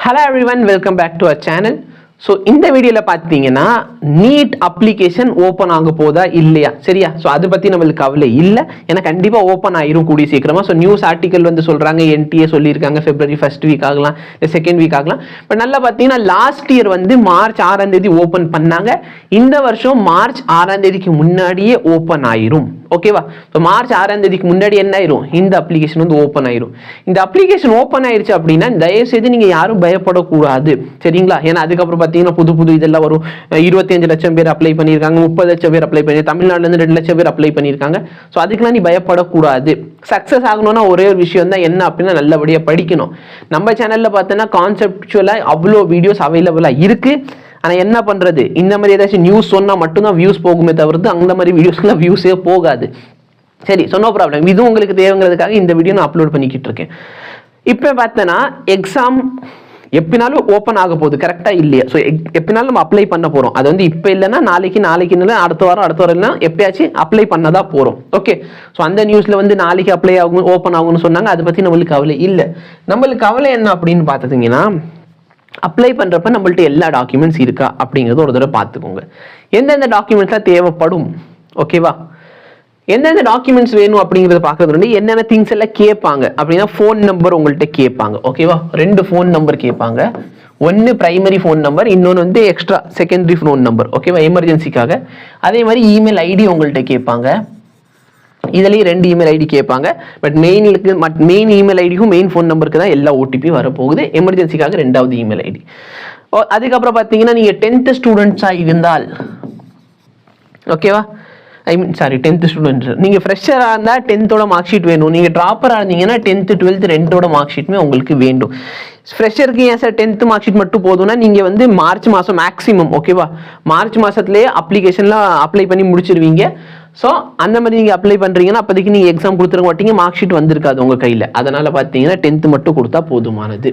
Hello everyone, welcome back to our channel. So இந்த வீடியோல பாத்தீங்கன்னா நீட் அப்ளிகேஷன் ஓபன் ஆக போதா இல்லையா சரியா சோ அத பத்தி நமக்கு கவலை இல்ல ஏன்னா கண்டிப்பா ஓபன் ஆயிரும் கூடி சீக்கிரமா சோ நியூஸ் ஆர்டிகல் வந்து சொல்றாங்க NTA சொல்லிருக்காங்க February 1st வீக் ஆகலாம் இல்ல செகண்ட் வீக் ஆகலாம் பட் நல்லா பாத்தீங்கன்னா லாஸ்ட் இயர் வந்து மார்ச் 6 ஆம் தேதி ஓபன் பண்ணாங்க இந்த வருஷம் மார்ச் 6 ஆம் தேதிக்கு முன்னாடியே ஓபன் ஆயிரும் ஓகேவா சோ மார்ச் 6 ஆம் தேதிக்கு முன்னாடி என்ன ஆயிரும் இந்த அப்ளிகேஷன் வந்து ஓபன் ஆயிரும் இந்த அப்ளிகேஷன் ஓபன் ஆயிருச்சு அப்படினா தயவு செய்து நீங்க யாரும் பயப்பட கூடாது சரிங்களா ஏன்னா அதுக்கு அப்புறம் பாத்தீங்கன்னா புது இதெல்லாம் வரும் 25 லட்சம் பேர் அப்ளை பண்ணிருக்காங்க 30 லட்சம் பேர் அப்ளை பண்ணி தமிழ்நாட்டுல இருந்து 2 லட்சம் பேர் அப்ளை பண்ணிருக்காங்க சோ அதுக்கெல்லாம் நீ பயப்பட கூடாது சக்சஸ் ஆகணும்னா ஒரே ஒரு விஷயம் தான் என்ன அப்படினா நல்லபடியா படிக்கணும் நம்ம சேனல்ல பார்த்தனா கான்செப்சுவலா அவ்ளோ வீடியோஸ் அவேலபிளா இருக்கு ஆனா என்ன பண்றது இந்த மாதிரி ஏதாச்சும் நியூஸ் சொன்னா மட்டும் தான் வியூஸ் போகுமே தவிர்த்து அந்த மாதிரி வீடியோஸ்லாம் வியூஸே போகாது சரி சோ நோ ப்ராப்ளம் இது உங்களுக்கு தேவைங்கிறதுக்காக இந்த வீடியோ நான் அப்லோட் பண்ணிக்கிட்டு இருக்கேன் இப்போ பார்த்தனா எக்ஸாம் எப்பனாலும் ஓபன் ஆக போகுது கரெக்டா இல்லையா சோ எப்பனாலும் நம்ம அப்ளை பண்ண போறோம் அது வந்து இப்போ இல்லனா நாளைக்கு இல்ல அடுத்த வாரம் இல்லனா எப்பயாச்சும் அப்ளை பண்ணதா போறோம் ஓகே சோ அந்த நியூஸ்ல வந்து நாளைக்கு அப்ளை ஆகும் ஓபன் ஆகும்னு சொன்னாங்க அத பத்தி நமக்கு கவலை இல்ல நமக்கு கவலை என்ன அப்படினு பார்த்தீங்கன்னா அப்ளை பண்றப்ப நம்மள்ட்ட எல்லா டாக்குமெண்ட்ஸ் இருக்கா அப்படிங்கறது ஒரு தடவை பார்த்துக்கோங்க எந்தெந்த டாக்குமெண்ட்ஸ்லாம் தேவைப்படும் ஓகேவா எந்தெந்த டாக்குமெண்ட்ஸ் வேணும் அப்படிங்கறத பார்க்கறது வந்து என்னென்ன திங்ஸ் எல்லாம் கேட்பாங்க அப்படின்னா ஃபோன் நம்பர் உங்கள்கிட்ட கேட்பாங்க ஓகேவா 2 ஃபோன் நம்பர் கேட்பாங்க ஒன்னு பிரைமரி ஃபோன் நம்பர் இன்னொன்று வந்து எக்ஸ்ட்ரா செகண்டரி ஃபோன் நம்பர் ஓகேவா எமர்ஜென்சிக்காக அதே மாதிரி இமெயில் ஐடி உங்கள்கிட்ட கேட்பாங்க இதுலயும் 2 இமெயில் ஐடி கேட்பாங்க பட் மெயின் இமெயில் ஐடிக்கும் மெயின் ஃபோன் நம்பருக்கு தான் எல்லா ஓடிபி வரப்போகுது எமர்ஜென்சிக்காக 2வது இமெயில் ஐடி அதுக்கப்புறம் பார்த்தீங்கன்னா நீங்க 10th ஸ்டூடெண்ட்ஸா இருந்தால் ஓகேவா ஐ மீன் சாரி 10th ஸ்டூடெண்ட் நீங்க ஃப்ரெஷரா இருந்தா 10th ஓட மார்க் ஷீட் வேணும் நீங்க ட்ராப்பரா இருந்தீங்கன்னா 10th 12th 2ஓட மார்க் ஷீட்மே உங்களுக்கு வேண்டும் ஃப்ரெஷருக்கு ஏன் சார் 10th மார்க் ஷீட் மட்டும் போதும்னா நீங்க வந்து மார்ச் மாசம் மேக்ஸிமம் ஓகேவா மார்ச் மாசத்துலயே அப்ளிகேஷன்லாம் அப்ளை பண்ணி முடிச்சிருவீங்க சோ அந்த மாதிரி நீங்க அப்ளை பண்றீங்கன்னா அப்போதைக்கு நீங்க எக்ஸாம் கொடுத்துருக்க மாட்டீங்க மார்க் ஷீட் வந்திருக்காது உங்க கையில அதனால பாத்தீங்கன்னா 10th மட்டும் கொடுத்தா போதுமானது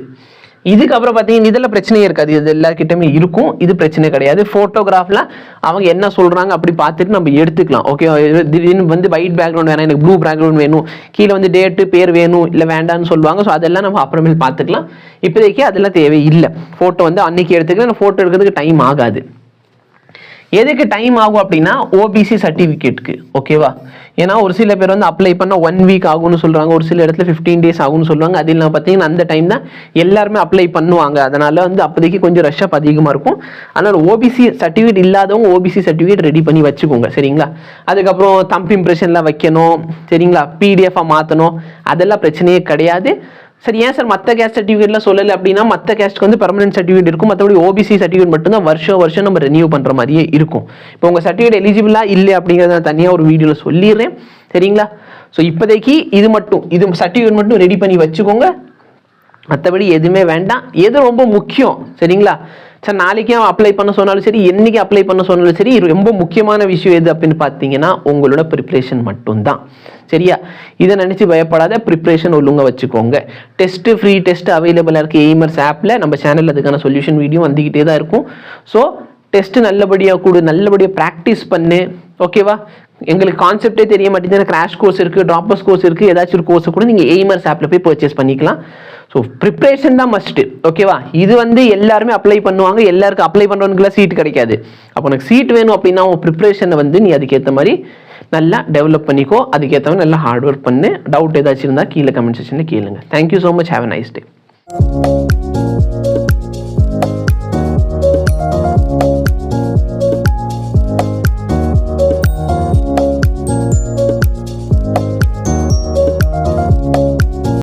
இதுக்கப்புறம் பார்த்தீங்கன்னா இதெல்லாம் பிரச்சனையே இருக்காது இது எல்லாருக்கிட்டமே இருக்கும் இது பிரச்சனை கிடையாது ஃபோட்டோகிராஃப்ல அவங்க என்ன சொல்றாங்க அப்படி பார்த்துட்டு நம்ம எடுத்துக்கலாம் ஓகே திடீர்னு வந்து ஒயிட் பேக்ரவுண்ட் வேணும் எனக்கு ப்ளூ பேக்ரவுண்ட் வேணும் கீழே வந்து டேட்டு பேர் வேணும் இல்லை வேண்டாம்னு சொல்லுவாங்க ஸோ அதெல்லாம் நம்ம அப்புறமேல் பார்த்துக்கலாம் இப்போதைக்கு அதெல்லாம் தேவையில்லை ஃபோட்டோ வந்து அன்னைக்கு எடுத்துக்கலாம் ஃபோட்டோ எடுக்கிறதுக்கு டைம் ஆகாது எதுக்கு டைம் ஆகும் அப்படின்னா ஓபிசி சர்டிஃபிகேட்டுக்கு ஓகேவா ஏன்னா ஒரு சில பேர் வந்து அப்ளை பண்ண 1 வீக் ஆகும்னு சொல்றாங்க ஒரு சில இடத்துல 15 days ஆகும்னு சொல்லுவாங்க அது இல்லாமல் பார்த்தீங்கன்னா அந்த டைம் தான் எல்லாருமே அப்ளை பண்ணுவாங்க அதனால வந்து அப்போதைக்கு கொஞ்சம் ரஷ் அப் அதிகமாக இருக்கும் அதனால ஓபிசி சர்டிஃபிகேட் இல்லாதவங்க ஓபிசி சர்டிஃபிகேட் ரெடி பண்ணி வச்சுக்கோங்க சரிங்களா அதுக்கப்புறம் தம்ப் இம்ப்ரெஷன்லாம் வைக்கணும் சரிங்களா பிடிஎஃபாக மாற்றணும் அதெல்லாம் பிரச்சனையே கிடையாது சரி ஏன் சார் மற்ற கேஸ்ட் சர்டிஃபிகேட்ல சொல்லலை அப்படின்னா மற்ற கேஸ்ட்க்கு வந்து பெர்மனன்ட் சர்டிஃபிகேட் இருக்கும் மற்றபடி ஓபிசி சர்டிஃபிகேட் மட்டும்தான் வருஷம் நம்ம ரெனியூ பண்ற மாதிரியே இருக்கும் இப்போ உங்க சர்டிஃபிகேட் எலிஜிபிளா இல்லை அப்படிங்கிறத தனியாக ஒரு வீடியோல சொல்லிடுறேன் சரிங்களா ஸோ இப்போதைக்கு இது சர்டிஃபிகேட் மட்டும் ரெடி பண்ணி வச்சுக்கோங்க மற்றபடி எதுவுமே வேண்டாம் எது ரொம்ப முக்கியம் சரிங்களா சார் நாளைக்கு அப்ளை பண்ண சொன்னாலும் சரி என்னைக்கு அப்ளை பண்ண சொன்னாலும் சரி ரொம்ப முக்கியமான விஷயம் எது அப்படின்னு பார்த்தீங்கன்னா உங்களோட ப்ரிப்ரேஷன் மட்டும்தான் சரியா இதை நினைச்சு பயப்படாத ப்ரிப்ரேஷன் ஒழுங்கா வச்சுக்கோங்க டெஸ்ட் ஃப்ரீ டெஸ்ட் அவைலபிளா இருக்கு எய்மர்ஸ் ஆப்ல நம்ம சேனல்ல அதுக்கான சொல்யூஷன் வீடியோ வந்துகிட்டே தான் இருக்கும் ஸோ டெஸ்ட் நல்லபடியாக கொடு நல்லபடியாக ப்ராக்டிஸ் பண்ணு ஓகேவா எங்களுக்கு கான்செப்டே தெரிய மாட்டேங்குது கிராஷ் கோர்ஸ் இருக்கு ட்ராப்பர்ஸ் கோர்ஸ் இருக்கு ஏதாச்சும் ஒரு கோர்ஸ் கூட நீங்க எய்மர்ஸ் ஆப்ல போய் பர்ச்சேஸ் பண்ணிக்கலாம் ஸோ ப்ரிப்ரேஷன் தான் மஸ்ட் ஓகேவா இது வந்து எல்லாருமே அப்ளை பண்ணுவாங்க எல்லாருக்கும் அப்ளை பண்றவங்களுக்குலாம் சீட் கிடைக்காது அப்போ உனக்கு சீட் வேணும் அப்படின்னா உன் ப்ரிப்ரேஷனை வந்து நீ அதுக்கேற்ற மாதிரி நல்லா டெவலப் பண்ணிக்கோ அதுக்கேற்ற மாதிரி நல்லா ஹார்ட் ஒர்க் பண்ணு டவுட் ஏதாச்சும் இருந்தால் கீழே கமெண்ட் செக்ஷன்ல கேளுங்க thank you so much have a nice day